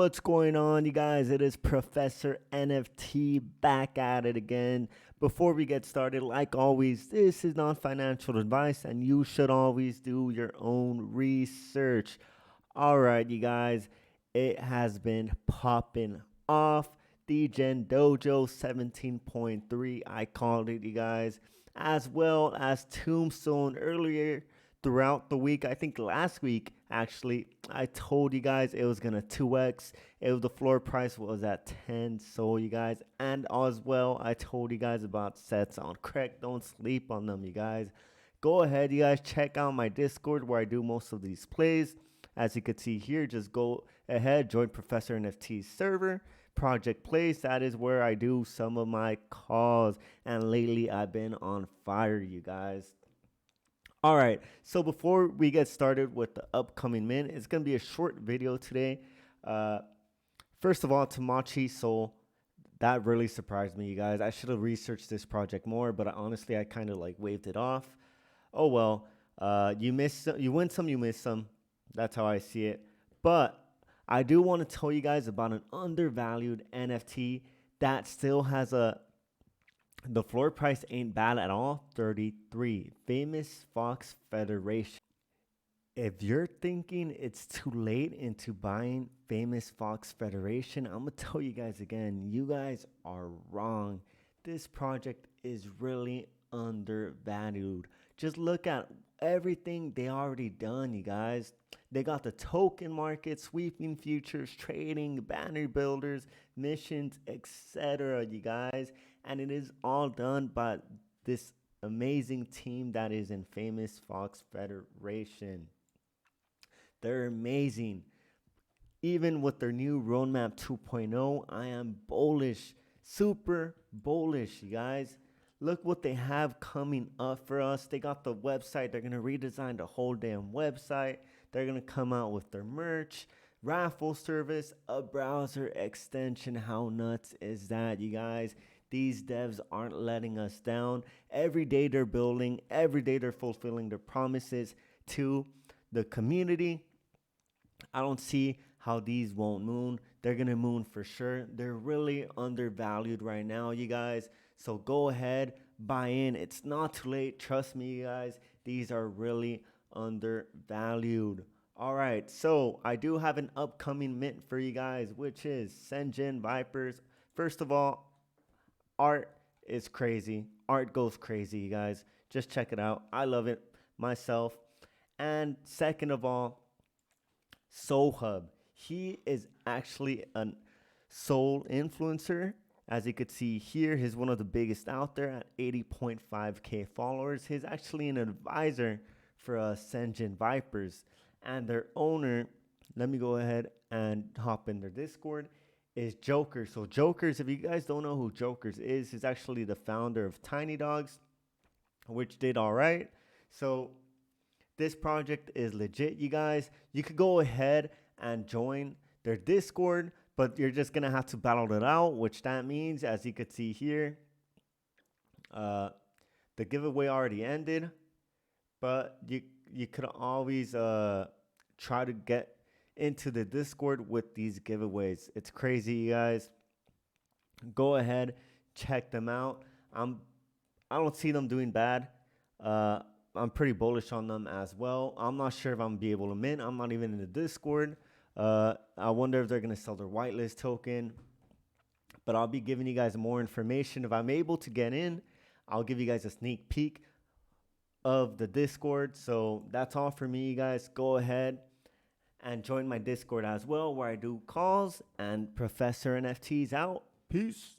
What's going on, you guys? It is Professor NFT back at it again. Before we get started, like always, this is not financial advice and you should always do your own research. All right, you guys, it has been popping off. Degen Dojo 17.3, I called it, you guys, as well as Tombstone earlier throughout the week. I think last week, actually, I told you guys it was gonna 2x. The floor price was at 10 SOL, you guys. And as well, I told you guys about sets on qick. Don't sleep on them, you guys. Go ahead, you guys, check out my Discord where I do most of these plays. As you can see here, just go ahead, join Professor NFT's server, Project Plays. That is where I do some of my calls. And lately, I've been on fire, you guys. All right, so before we get started with the upcoming mint, it's going to be a short video today. First of all, Tamachi Soul, that really surprised me, you guys. I should have researched this project more, but honestly, I kind of like waved it off. Oh, well, you win some, you miss some. That's how I see it. But I do want to tell you guys about an undervalued NFT that still has the floor price ain't bad at all. 33. Famous Fox Federation. If you're thinking it's too late into buying Famous Fox Federation, I'm going to tell you guys again, you guys are wrong. This project is really undervalued. Just look at everything they already done, you guys. They got the token market, sweeping futures, trading, banner builders, missions, etc., you guys. And it is all done by this amazing team that is in Famous Fox Federation. They're amazing. Even with their new roadmap 2.0, I am bullish, super bullish, you guys. Look what they have coming up for us. They got the website. They're going to redesign the whole damn website. They're going to come out with their merch, raffle service, a browser extension. How nuts is that, you guys? These devs aren't letting us down. Every day they're building. Every day they're fulfilling their promises to the community. I don't see how these won't moon. They're going to moon for sure. They're really undervalued right now, you guys. So go ahead, buy in. It's not too late. Trust me, you guys. These are really undervalued. All right, so I do have an upcoming mint for you guys, which is Senjin Vipers. First of all, art is crazy. Art goes crazy, you guys. Just check it out. I love it myself. And second of all, Soul Hub. He is actually a soul influencer. As you could see here, he's one of the biggest out there at 80.5K followers. He's actually an advisor for Senjin Vipers. And their owner, let me go ahead and hop in their Discord, is Joker. So Jokers, if you guys don't know who Jokers is, he's actually the founder of Tiny Dogs, which did all right. So this project is legit, you guys. You could go ahead and join their Discord, but you're just going to have to battle it out, which that means, as you could see here, the giveaway already ended, but you could always try to get into the Discord with these giveaways. It's crazy, you guys. Go ahead, check them out. I don't see them doing bad. I'm pretty bullish on them as well. I'm not sure if I'm going to be able to mint. I'm not even in the Discord. I wonder if they're going to sell their whitelist token. But I'll be giving you guys more information. If I'm able to get in, I'll give you guys a sneak peek of the Discord. So that's all for me, you guys. Go ahead and join my Discord as well, where I do calls. And Professor NFT's out. Peace.